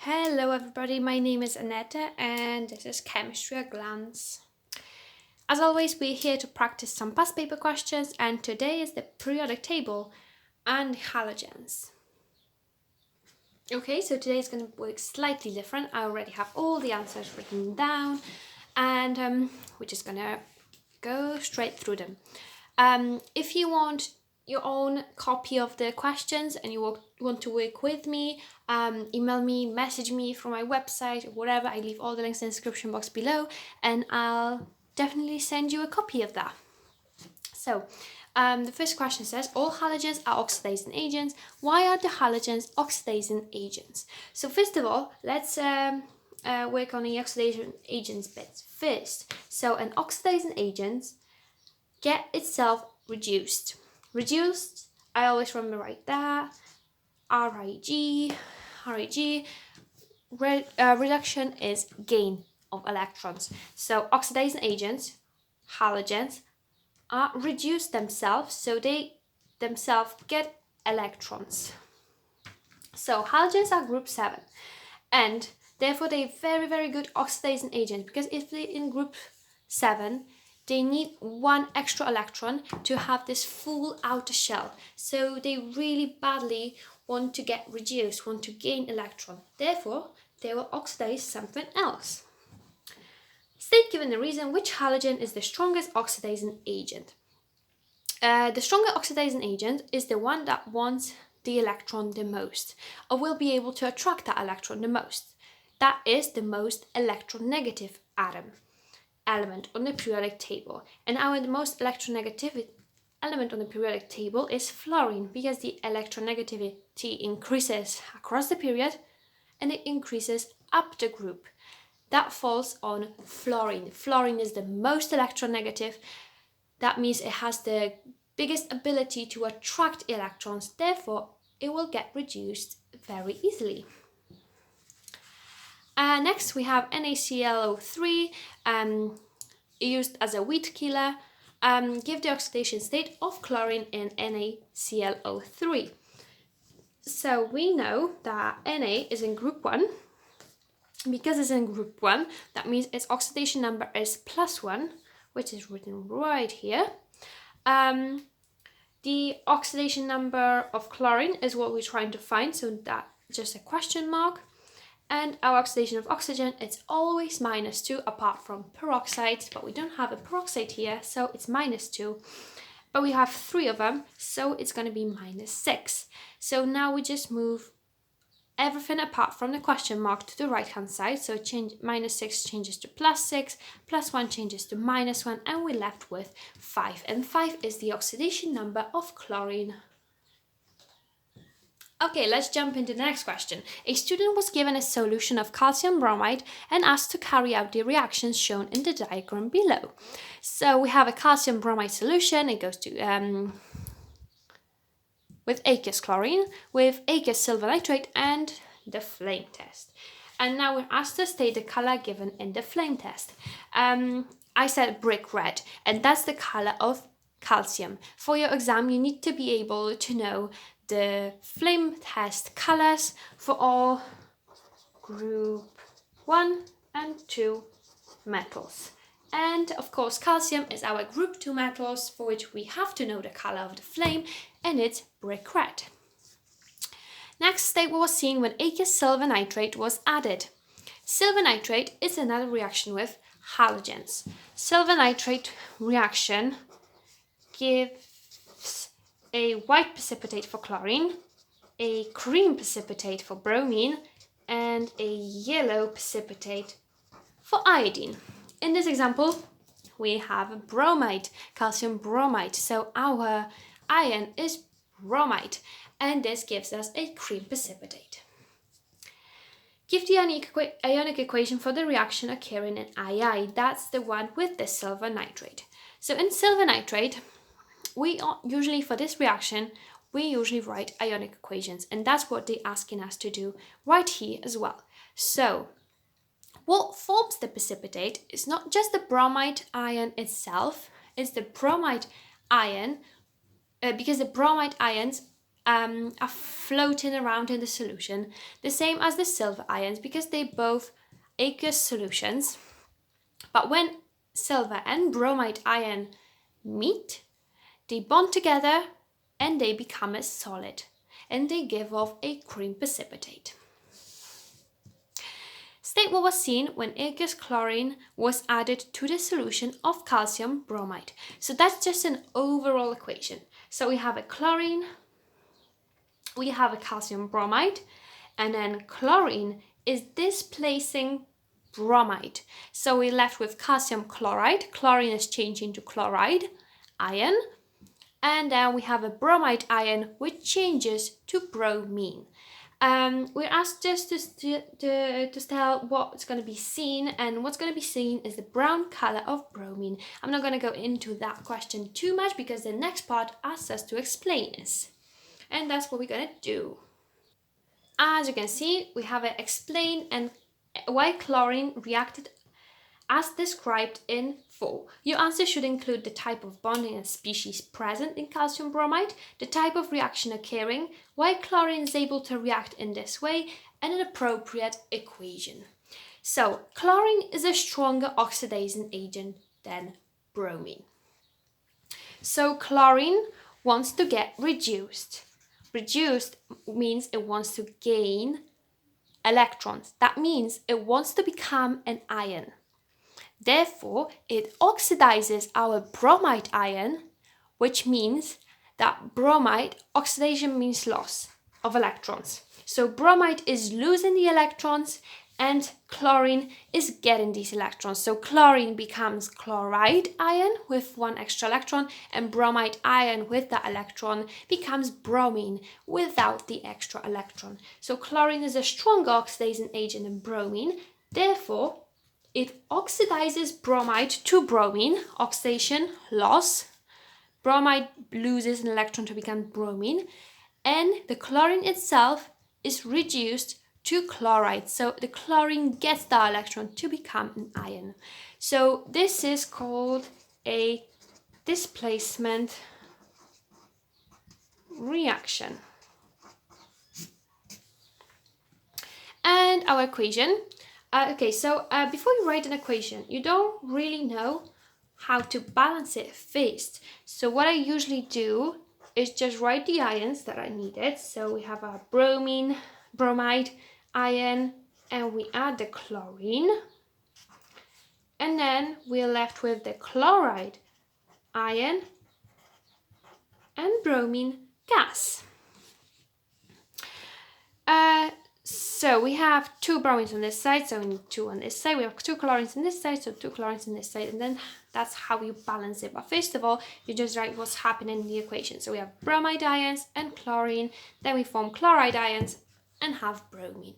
Hello everybody, my name is Annette and this is Chemistry at Glance. As always, we're here to practice some past paper questions and today is the periodic table and halogens. Okay, so today is going to work slightly different. I already have all the answers written down and we're just going to go straight through them. If you want your own copy of the questions and you want to work with me, email me, message me from my website or whatever. I leave all the links in the description box below and I'll definitely send you a copy of that. So the first question says, all halogens are oxidizing agents. Why are the halogens oxidizing agents? So first of all, let's work on the oxidation agents bits first. So an oxidizing agent get itself reduced. Reduced, I always remember right there, RIG. Reduction is gain of electrons. So oxidizing agents, halogens, reduce themselves, so they themselves get electrons. So halogens are group 7 and therefore they're very, very good oxidizing agents because if they're in group 7, they need one extra electron to have this full outer shell. So they really badly want to get reduced, want to gain electron. Therefore, they will oxidize something else. State given the reason which halogen is the strongest oxidizing agent. The stronger oxidizing agent is the one that wants the electron the most, or will be able to attract that electron the most. That is the most electronegative element on the periodic table. And the most electronegative element on the periodic table is fluorine because the electronegativity increases across the period and it increases up the group. That falls on fluorine. Fluorine is the most electronegative. That means it has the biggest ability to attract electrons. Therefore, it will get reduced very easily. Next, we have NaClO3 used as a weed killer. Give the oxidation state of chlorine in NaClO3. So we know that Na is in group 1. Because it's in group 1, that means its oxidation number is +1, which is written right here. The oxidation number of chlorine is what we're trying to find, so that's just a question mark. And our oxidation of oxygen, it's always -2 apart from peroxides, but we don't have a peroxide here, so it's -2. But we have 3 of them, so it's going to be -6. So now we just move everything apart from the question mark to the right hand side. So -6 changes to +6, +1 changes to -1, and we're left with 5. And 5 is the oxidation number of chlorine. Okay, let's jump into the next question. A student was given a solution of calcium bromide and asked to carry out the reactions shown in the diagram below. So we have a calcium bromide solution. It goes to with aqueous chlorine, with aqueous silver nitrate, and the flame test. And now we're asked to state the color given in the flame test. I said brick red, and that's the color of calcium. For your exam, you need to be able to know the flame test colors for all group 1 and 2 metals. And of course, calcium is our group 2 metals for which we have to know the color of the flame, and it's brick red. Next statement was seen when aqueous silver nitrate was added. Silver nitrate is another reaction with halogens. Silver nitrate reaction gives a white precipitate for chlorine, a cream precipitate for bromine, and a yellow precipitate for iodine. In this example, we have bromide, calcium bromide. So our ion is bromide, and this gives us a cream precipitate. Give the Ionic equation for the reaction occurring in II. That's the one with the silver nitrate. So in silver nitrate, for this reaction, we usually write Ionic equations, and that's what they're asking us to do right here as well. So what forms the precipitate is not just the bromide ion itself, it's the bromide ion, because the bromide ions are floating around in the solution, the same as the silver ions, because they both aqueous solutions. But when silver and bromide ion meet, they bond together and they become a solid, and they give off a cream precipitate. State what was seen when aqueous chlorine was added to the solution of calcium bromide. So that's just an overall equation. So we have a chlorine, we have a calcium bromide, and then chlorine is displacing bromide. So we're left with calcium chloride. Chlorine is changing to chloride ion. And then we have a bromide ion which changes to bromine. We're asked just to tell what's going to be seen, and what's going to be seen is the brown color of bromine. I'm not going to go into that question too much because the next part asks us to explain this. And that's what we're going to do. As you can see, we have a explain and why chlorine reacted as described in 4. Your answer should include the type of bonding and species present in calcium bromide, the type of reaction occurring, why chlorine is able to react in this way, and an appropriate equation. So, chlorine is a stronger oxidizing agent than bromine. So, chlorine wants to get reduced. Reduced means it wants to gain electrons. That means it wants to become an ion. Therefore, it oxidizes our bromide ion, which means that bromide, oxidation means loss of electrons. So bromide is losing the electrons and chlorine is getting these electrons. So chlorine becomes chloride ion with 1 extra electron, and bromide ion with that electron becomes bromine without the extra electron. So chlorine is a stronger oxidizing agent than bromine. Therefore, it oxidizes bromide to bromine, oxidation, loss. Bromide loses an electron to become bromine, and the chlorine itself is reduced to chloride. So the chlorine gets the electron to become an ion. So this is called a displacement reaction. And our equation. Before you write an equation, you don't really know how to balance it first. So what I usually do is just write the ions that I needed. So we have our bromide ion, and we add the chlorine. And then we're left with the chloride ion and bromine gas. So we have 2 bromines on this side, so we need 2 on this side. We have 2 chlorines on this side, so 2 chlorines on this side, and then that's how you balance it. But first of all, you just write what's happening in the equation. So we have bromide ions and chlorine, then we form chloride ions and have bromine.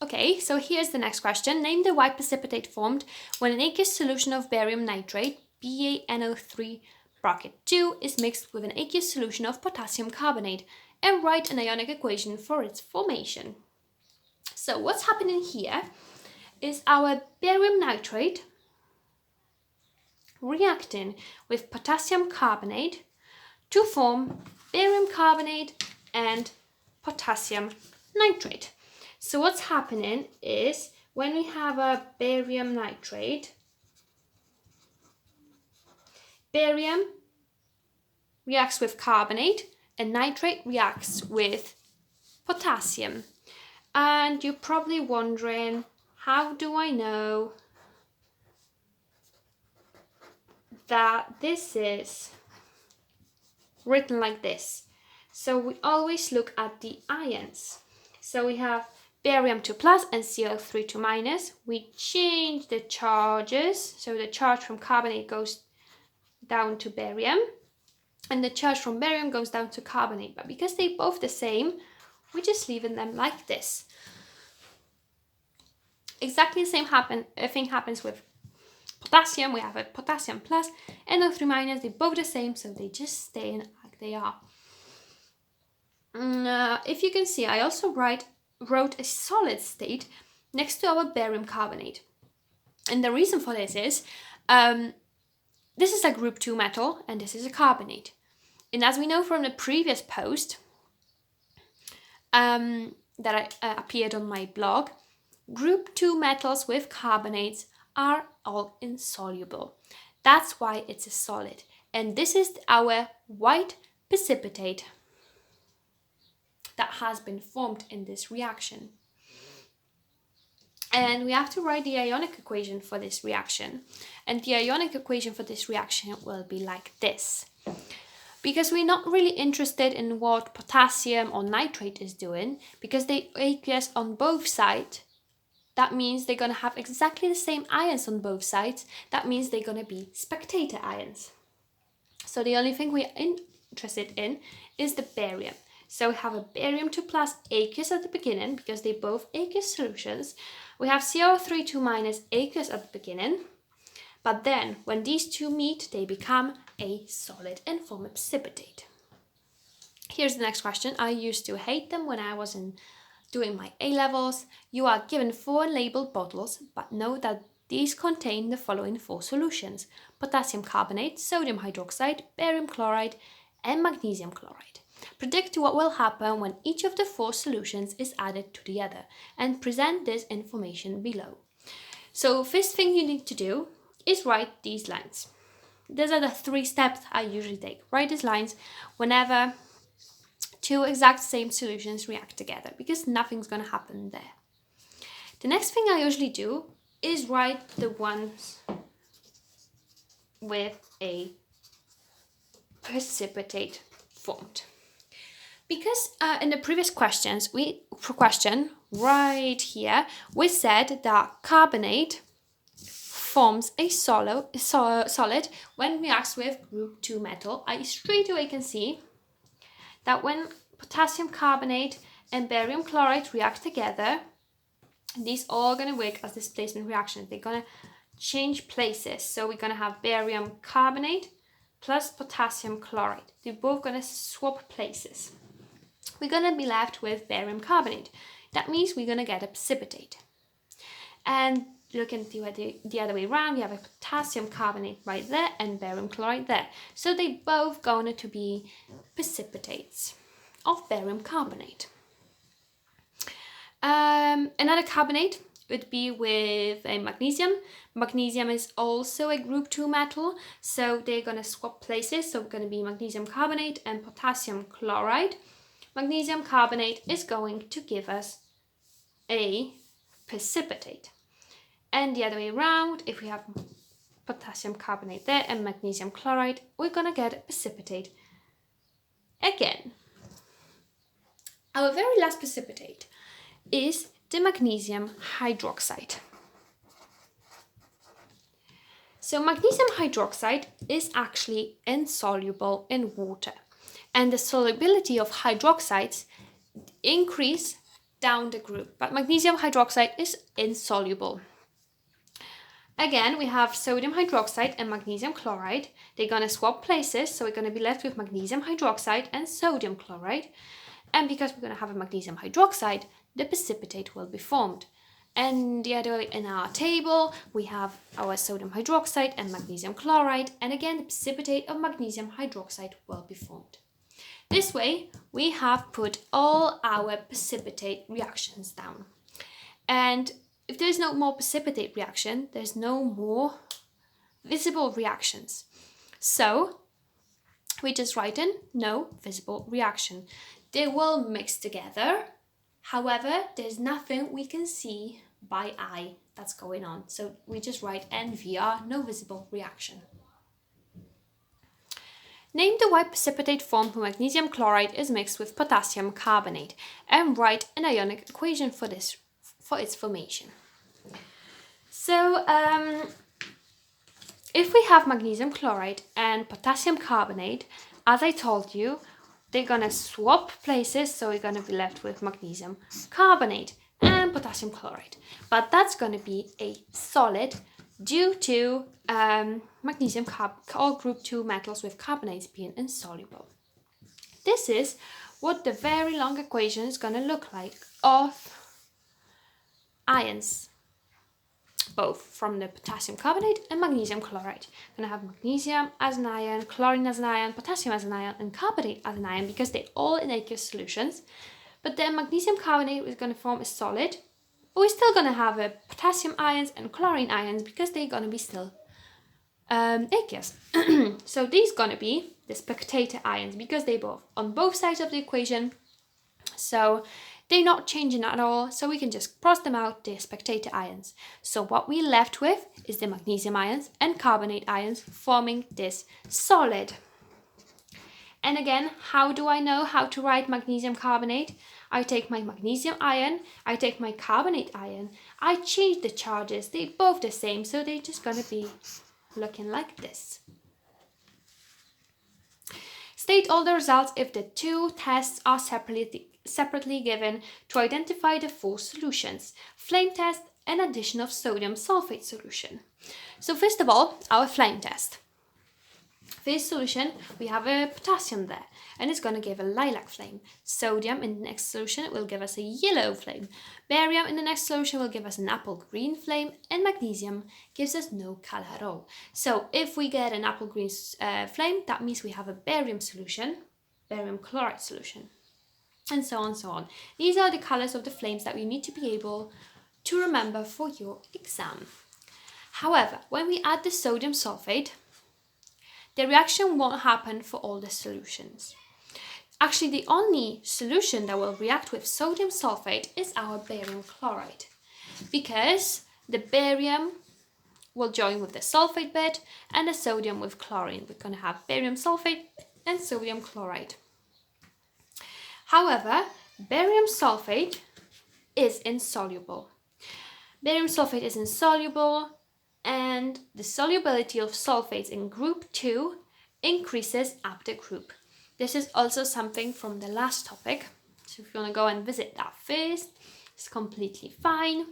Okay, so here's the next question. Name the white precipitate formed when an aqueous solution of barium nitrate, BaNO3 bracket 2, is mixed with an aqueous solution of potassium carbonate, and write an ionic equation for its formation. So what's happening here is our barium nitrate reacting with potassium carbonate to form barium carbonate and potassium nitrate. So what's happening is when we have a barium nitrate, barium reacts with carbonate and nitrate reacts with potassium. And you're probably wondering, how do I know that this is written like this? So we always look at the ions. So we have barium to plus and Cl3 to minus. We change the charges. So the charge from carbonate goes down to barium, and the charge from barium goes down to carbonate. But because they're both the same, we're just leaving them like this. Exactly the same thing happens with potassium. We have a potassium plus and NO3 minus. They're both the same, so they just stay in like they are. If you can see, I also wrote a solid state next to our barium carbonate. And the reason for this is, this is a group 2 metal and this is a carbonate. And as we know from the previous post that appeared on my blog, group 2 metals with carbonates are all insoluble. That's why it's a solid. And this is our white precipitate that has been formed in this reaction. And we have to write the ionic equation for this reaction. And the ionic equation for this reaction will be like this. Because we're not really interested in what potassium or nitrate is doing, because they aqueous on both sides. That means they're going to have exactly the same ions on both sides. That means they're going to be spectator ions. So the only thing we're interested in is the barium. So we have a barium 2 plus aqueous at the beginning, because they're both aqueous solutions. We have CrO3 minus aqueous at the beginning. But then, when these two meet, they become a solid and form a precipitate. Here's the next question. I used to hate them when I was doing my A-levels. You are given 4 labeled bottles, but know that these contain the following 4 solutions: potassium carbonate, sodium hydroxide, barium chloride, and magnesium chloride. Predict what will happen when each of the 4 solutions is added to the other, and present this information below. So first thing you need to do is write these lines. These are the 3 steps I usually take. Write these lines whenever 2 exact same solutions react together, because nothing's going to happen there. The next thing I usually do is write the ones with a precipitate formed. Because in the previous question right here, we said that carbonate forms a solid when reacts with group 2 metal. I straight away can see that when potassium carbonate and barium chloride react together, these are going to work as displacement reactions. They're going to change places. So we're going to have barium carbonate plus potassium chloride. They're both going to swap places. We're going to be left with barium carbonate. That means we're going to get a precipitate. And looking the other way around, we have a potassium carbonate right there and barium chloride there. So they both going to be precipitates of barium carbonate. Another carbonate would be with a magnesium. Magnesium is also a group 2 metal, so they're going to swap places. So it's going to be magnesium carbonate and potassium chloride. Magnesium carbonate is going to give us a precipitate. And the other way around, if we have potassium carbonate there and magnesium chloride, we're going to get a precipitate again. Our very last precipitate is the magnesium hydroxide. So magnesium hydroxide is actually insoluble in water, and the solubility of hydroxides increase down the group, but magnesium hydroxide is insoluble. Again, we have sodium hydroxide and magnesium chloride. They're going to swap places, so we're going to be left with magnesium hydroxide and sodium chloride. And because we're going to have a magnesium hydroxide, the precipitate will be formed. And the other way in our table, we have our sodium hydroxide and magnesium chloride. And again, the precipitate of magnesium hydroxide will be formed. This way, we have put all our precipitate reactions down. And if there's no more precipitate reaction, there's no more visible reactions. So we just write in no visible reaction. They will mix together. However, there's nothing we can see by eye that's going on. So we just write NVR, no visible reaction. Name the white precipitate formed when magnesium chloride is mixed with potassium carbonate, and write an ionic equation for its formation. So if we have magnesium chloride and potassium carbonate, as I told you, they're going to swap places, so we're going to be left with magnesium carbonate and potassium chloride. But that's going to be a solid due to magnesium all group 2 metals with carbonates being insoluble. This is what the very long equation is going to look like of ions both from the potassium carbonate and magnesium chloride. We're going to have magnesium as an ion, chlorine as an ion, potassium as an ion, and carbonate as an ion because they're all in aqueous solutions. But then magnesium carbonate is going to form a solid, but we're still going to have a potassium ions and chlorine ions because they're going to be still aqueous. So these going to be the spectator ions because they're both on both sides of the equation. So they're not changing at all, so we can just cross them out, they're spectator ions. So what we're left with is the magnesium ions and carbonate ions forming this solid. And again, how do I know how to write magnesium carbonate? I take my magnesium ion, I take my carbonate ion, I change the charges, they're both the same, so they're just going to be looking like this. State all the results if the two tests are separately given to identify the full solutions. Flame test and addition of sodium sulfate solution. So first of all, our flame test. First solution, we have a potassium there, and it's going to give a lilac flame. Sodium in the next solution will give us a yellow flame. Barium in the next solution will give us an apple green flame, and magnesium gives us no color at all. So if we get an apple green flame, that means we have a barium solution, barium chloride solution, and so on, so on. These are the colors of the flames that we need to be able to remember for your exam. However, when we add the sodium sulfate, the reaction won't happen for all the solutions. Actually, the only solution that will react with sodium sulfate is our barium chloride, because the barium will join with the sulfate bed and the sodium with chlorine. We're going to have barium sulfate and sodium chloride. However, barium sulfate is insoluble. Barium sulfate is insoluble, and the solubility of sulfates in group 2 increases after group. This is also something from the last topic, so if you want to go and visit that first, it's completely fine.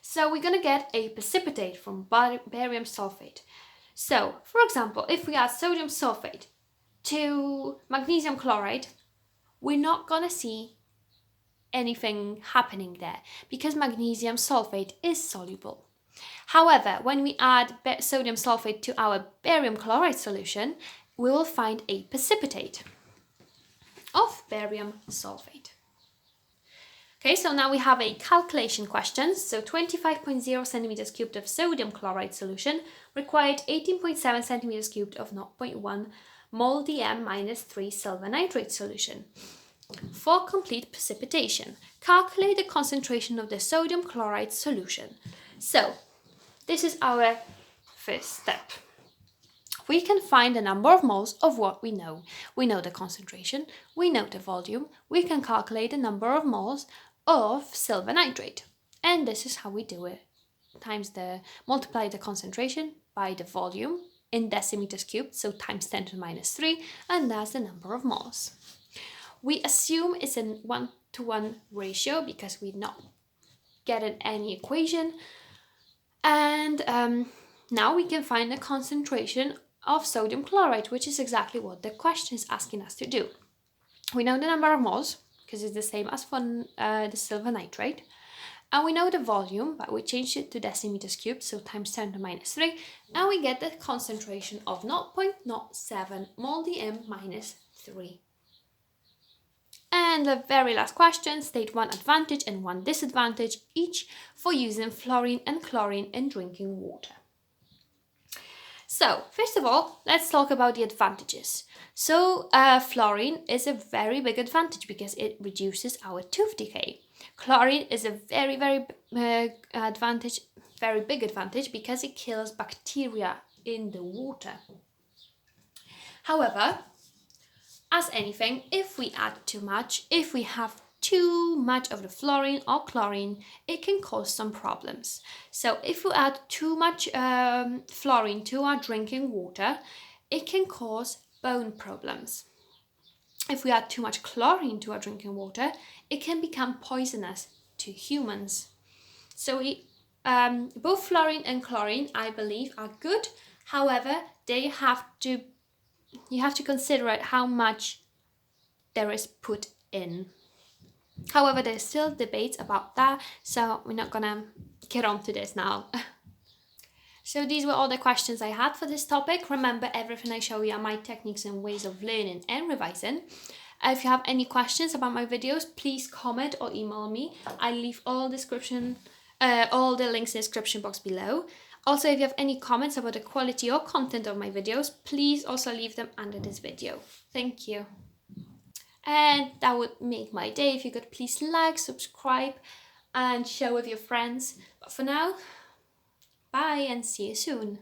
So we're going to get a precipitate from barium sulfate. So, for example, if we add sodium sulfate to magnesium chloride, we're not going to see anything happening there because magnesium sulfate is soluble. However, when we add sodium sulfate to our barium chloride solution, we will find a precipitate of barium sulfate. Okay, so now we have a calculation question. So 25.0 centimeters cubed of sodium chloride solution required 18.7 centimeters cubed of 0.1 mole DM minus 3 silver nitrate solution. For complete precipitation, calculate the concentration of the sodium chloride solution. So, this is our first step. We can find the number of moles of what we know. We know the concentration, we know the volume, we can calculate the number of moles of silver nitrate. And this is how we do it. Multiply the concentration by the volume in decimeters cubed, so times 10 to the minus 3, and that's the number of moles. We assume it's a 1-to-1 ratio because we're not getting any equation. And now we can find the concentration of sodium chloride, which is exactly what the question is asking us to do. We know the number of moles because it's the same as for the silver nitrate. And we know the volume, but we changed it to decimeters cubed, so times 10 to the minus 3. And we get the concentration of 0.07 mole DM minus 3. And the very last question, state one advantage and one disadvantage each for using fluorine and chlorine in drinking water. So, first of all, let's talk about the advantages. So, fluorine is a very big advantage because it reduces our tooth decay. Chlorine is a very big advantage because it kills bacteria in the water. However, as anything, if we add too much, if we have too much of the fluorine or chlorine, it can cause some problems. So if we add too much fluorine to our drinking water, it can cause bone problems. If we add too much chlorine to our drinking water, it can become poisonous to humans. So both fluorine and chlorine, I believe, are good. However, you have to consider it how much there is put in. However, there's still debates about that, so we're not gonna get on to this now. So these were all the questions I had for this topic. Remember, everything I show you are my techniques and ways of learning and revising. If you have any questions about my videos, please comment or email me. I leave all the links in the description box below. Also, if you have any comments about the quality or content of my videos, please also leave them under this video. Thank you. And that would make my day if you could please like, subscribe, and share with your friends. But for now, bye and see you soon.